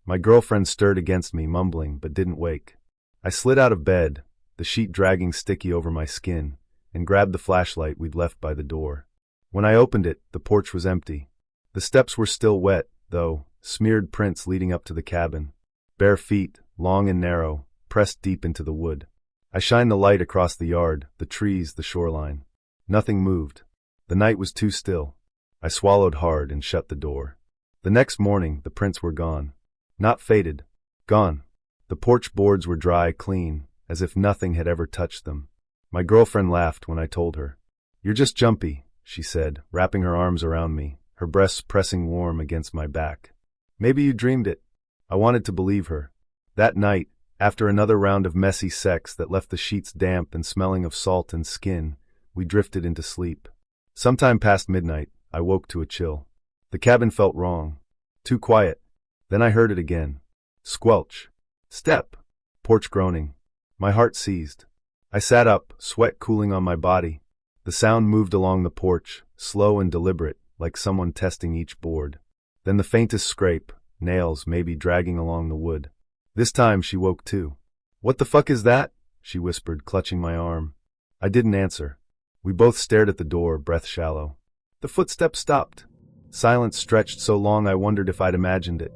Speaker 1: My girlfriend stirred against me, mumbling, but didn't wake. I slid out of bed, the sheet dragging sticky over my skin, and grabbed the flashlight we'd left by the door. When I opened it, the porch was empty. The steps were still wet, though, smeared prints leading up to the cabin. Bare feet, long and narrow, pressed deep into the wood. I shined the light across the yard, the trees, the shoreline. Nothing moved. The night was too still. I swallowed hard and shut the door. The next morning, the prints were gone. Not faded. Gone. The porch boards were dry, clean, as if nothing had ever touched them. My girlfriend laughed when I told her. "You're just jumpy," she said, wrapping her arms around me, her breasts pressing warm against my back. "Maybe you dreamed it." I wanted to believe her. That night, after another round of messy sex that left the sheets damp and smelling of salt and skin, we drifted into sleep. Sometime past midnight, I woke to a chill. The cabin felt wrong. Too quiet. Then I heard it again. Squelch. Step. Porch groaning. My heart seized. I sat up, sweat cooling on my body. The sound moved along the porch, slow and deliberate, like someone testing each board. Then the faintest scrape, nails maybe dragging along the wood. This time she woke too. "What the fuck is that?" she whispered, clutching my arm. I didn't answer. We both stared at the door, breath shallow. The footsteps stopped. Silence stretched so long I wondered if I'd imagined it.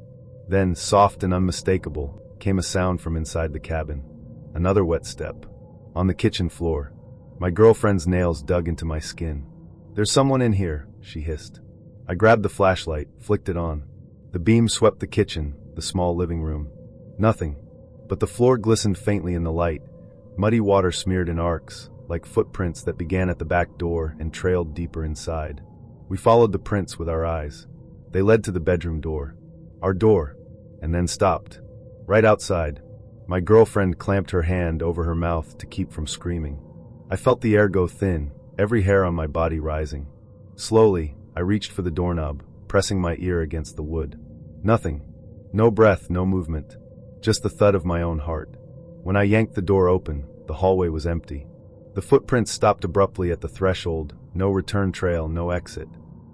Speaker 1: Then, soft and unmistakable, came a sound from inside the cabin. Another wet step. On the kitchen floor. My girlfriend's nails dug into my skin. "There's someone in here," she hissed. I grabbed the flashlight, flicked it on. The beam swept the kitchen, the small living room. Nothing. But the floor glistened faintly in the light, muddy water smeared in arcs, like footprints that began at the back door and trailed deeper inside. We followed the prints with our eyes. They led to the bedroom door. Our door. And then stopped. Right outside. My girlfriend clamped her hand over her mouth to keep from screaming. I felt the air go thin, every hair on my body rising. Slowly, I reached for the doorknob, pressing my ear against the wood. Nothing. No breath, no movement. Just the thud of my own heart. When I yanked the door open, the hallway was empty. The footprints stopped abruptly at the threshold, no return trail, no exit.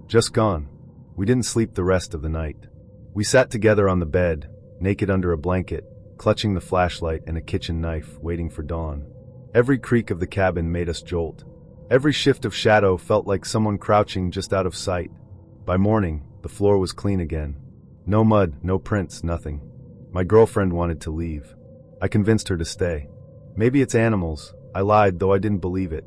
Speaker 1: Just gone. We didn't sleep the rest of the night. We sat together on the bed, naked under a blanket, clutching the flashlight and a kitchen knife, waiting for dawn. Every creak of the cabin made us jolt. Every shift of shadow felt like someone crouching just out of sight. By morning, the floor was clean again. No mud, no prints, nothing. My girlfriend wanted to leave. I convinced her to stay. "Maybe it's animals," I lied, though I didn't believe it.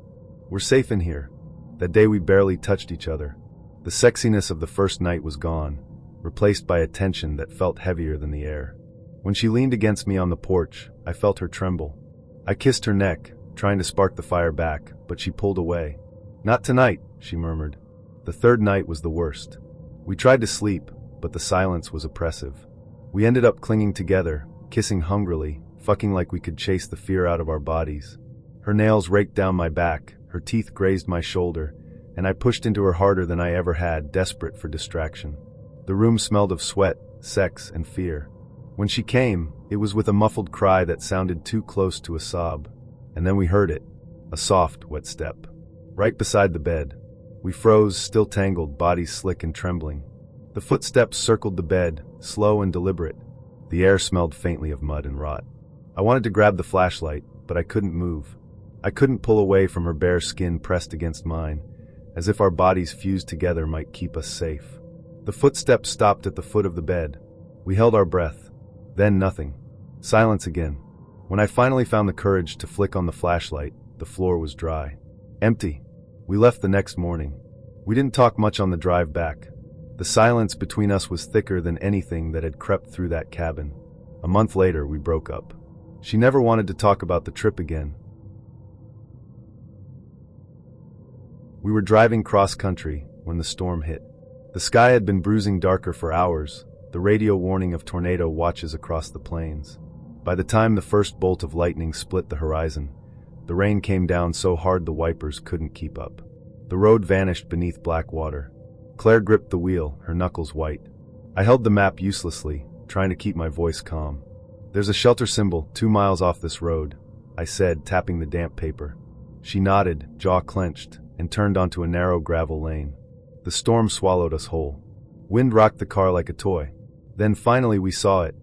Speaker 1: "We're safe in here." That day we barely touched each other. The sexiness of the first night was gone, replaced by a tension that felt heavier than the air. When she leaned against me on the porch, I felt her tremble. I kissed her neck, trying to spark the fire back, but she pulled away. "Not tonight," she murmured. The third night was the worst. We tried to sleep, but the silence was oppressive. We ended up clinging together, kissing hungrily, fucking like we could chase the fear out of our bodies. Her nails raked down my back, her teeth grazed my shoulder, and I pushed into her harder than I ever had, desperate for distraction. The room smelled of sweat, sex, and fear. When she came, it was with a muffled cry that sounded too close to a sob. And then we heard it, a soft, wet step. Right beside the bed. We froze, still tangled, bodies slick and trembling. The footsteps circled the bed, slow and deliberate. The air smelled faintly of mud and rot. I wanted to grab the flashlight, but I couldn't move. I couldn't pull away from her bare skin pressed against mine, as if our bodies fused together might keep us safe. The footsteps stopped at the foot of the bed. We held our breath. Then nothing. Silence again. When I finally found the courage to flick on the flashlight, the floor was dry. Empty. We left the next morning. We didn't talk much on the drive back. The silence between us was thicker than anything that had crept through that cabin. A month later, we broke up. She never wanted to talk about the trip again. We were driving cross-country when the storm hit. The sky had been bruising darker for hours, the radio warning of tornado watches across the plains. By the time the first bolt of lightning split the horizon, the rain came down so hard the wipers couldn't keep up. The road vanished beneath black water. Claire gripped the wheel, her knuckles white. I held the map uselessly, trying to keep my voice calm. "There's a shelter symbol 2 miles off this road," I said, tapping the damp paper. She nodded, jaw clenched, and turned onto a narrow gravel lane. The storm swallowed us whole. Wind rocked the car like a toy. Then finally we saw it.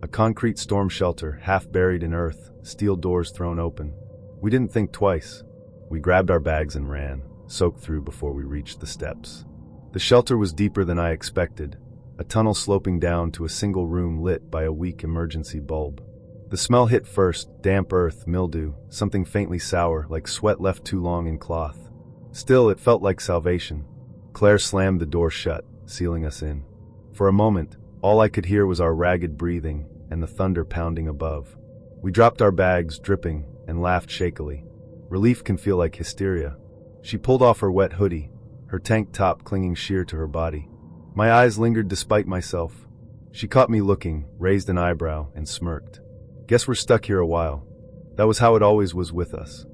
Speaker 1: A concrete storm shelter, half buried in earth, steel doors thrown open. We didn't think twice. We grabbed our bags and ran, soaked through before we reached the steps. The shelter was deeper than I expected, a tunnel sloping down to a single room lit by a weak emergency bulb. The smell hit first, damp earth, mildew, something faintly sour, like sweat left too long in cloth. Still, it felt like salvation. Claire slammed the door shut, sealing us in. For a moment, all I could hear was our ragged breathing and the thunder pounding above. We dropped our bags, dripping, and laughed shakily. Relief can feel like hysteria. She pulled off her wet hoodie, her tank top clinging sheer to her body. My eyes lingered despite myself. She caught me looking, raised an eyebrow, and smirked. "Guess we're stuck here a while." That was how it always was with us.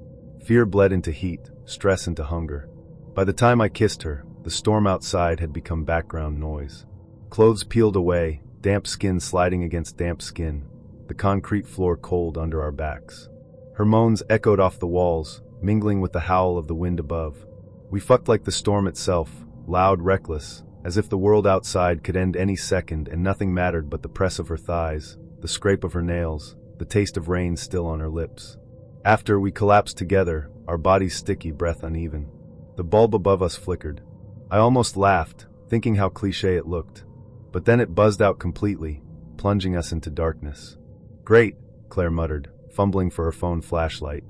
Speaker 1: Fear bled into heat, stress into hunger. By the time I kissed her, the storm outside had become background noise. Clothes peeled away, damp skin sliding against damp skin, the concrete floor cold under our backs. Her moans echoed off the walls, mingling with the howl of the wind above. We fucked like the storm itself, loud, reckless, as if the world outside could end any second and nothing mattered but the press of her thighs, the scrape of her nails, the taste of rain still on her lips. After, we collapsed together, our bodies sticky, breath uneven. The bulb above us flickered. I almost laughed, thinking how cliché it looked. But then it buzzed out completely, plunging us into darkness. "Great," Claire muttered, fumbling for her phone flashlight.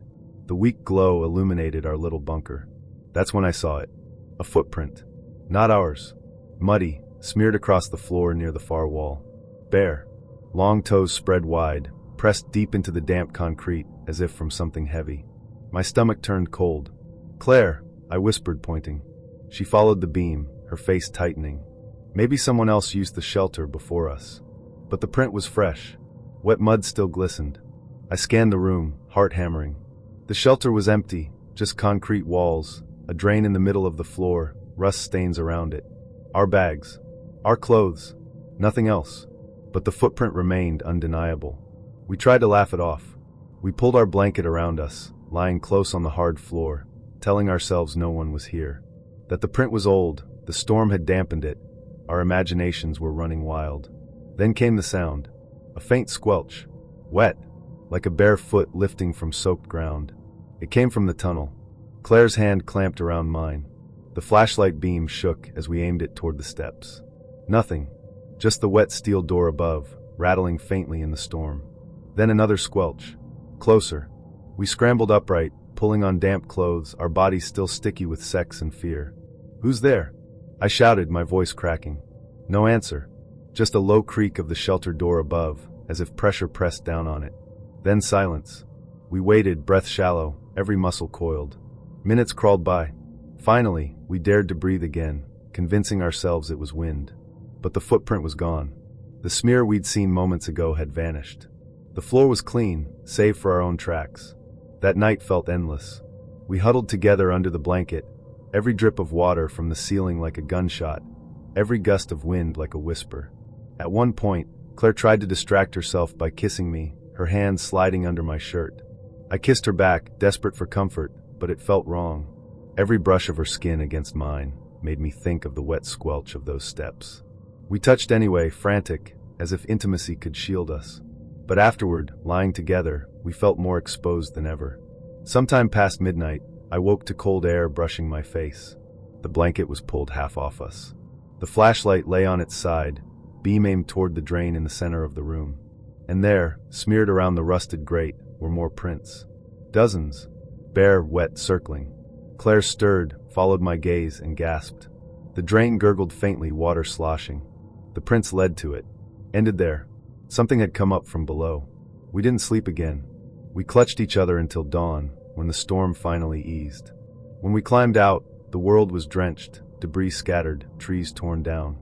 Speaker 1: The weak glow illuminated our little bunker. That's when I saw it. A footprint. Not ours. Muddy, smeared across the floor near the far wall. Bare. Long toes spread wide, pressed deep into the damp concrete, as if from something heavy. My stomach turned cold. "Claire," I whispered, pointing. She followed the beam, her face tightening. Maybe someone else used the shelter before us. But the print was fresh. Wet mud still glistened. I scanned the room, heart hammering. The shelter was empty, just concrete walls, a drain in the middle of the floor, rust stains around it. Our bags. Our clothes. Nothing else. But the footprint remained undeniable. We tried to laugh it off. We pulled our blanket around us, lying close on the hard floor, telling ourselves no one was here. That the print was old, the storm had dampened it, our imaginations were running wild. Then came the sound. A faint squelch. Wet, like a bare foot lifting from soaked ground. It came from the tunnel. Claire's hand clamped around mine. The flashlight beam shook as we aimed it toward the steps. Nothing. Just the wet steel door above, rattling faintly in the storm. Then another squelch. Closer. We scrambled upright, pulling on damp clothes, our bodies still sticky with sex and fear. "Who's there?" I shouted, my voice cracking. No answer. Just a low creak of the shelter door above, as if pressure pressed down on it. Then silence. We waited, breath shallow, every muscle coiled. Minutes crawled by. Finally, we dared to breathe again, convincing ourselves it was wind. But the footprint was gone. The smear we'd seen moments ago had vanished. The floor was clean, save for our own tracks. That night felt endless. We huddled together under the blanket, every drip of water from the ceiling like a gunshot, every gust of wind like a whisper. At one point, Claire tried to distract herself by kissing me, her hands sliding under my shirt. I kissed her back, desperate for comfort, but it felt wrong. Every brush of her skin against mine made me think of the wet squelch of those steps. We touched anyway, frantic, as if intimacy could shield us. But afterward, lying together, we felt more exposed than ever. Sometime past midnight, I woke to cold air brushing my face. The blanket was pulled half off us. The flashlight lay on its side, beam aimed toward the drain in the center of the room. And there, smeared around the rusted grate, were more prints. Dozens, bare, wet, circling. Claire stirred, followed my gaze, and gasped. The drain gurgled faintly, water sloshing. The prints led to it. Ended there. Something had come up from below. We didn't sleep again. We clutched each other until dawn, when the storm finally eased. When we climbed out, the world was drenched, debris scattered, trees torn down.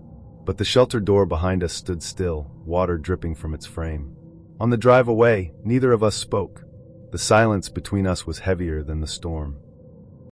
Speaker 1: But the shelter door behind us stood still, water dripping from its frame. On the drive away, neither of us spoke. The silence between us was heavier than the storm.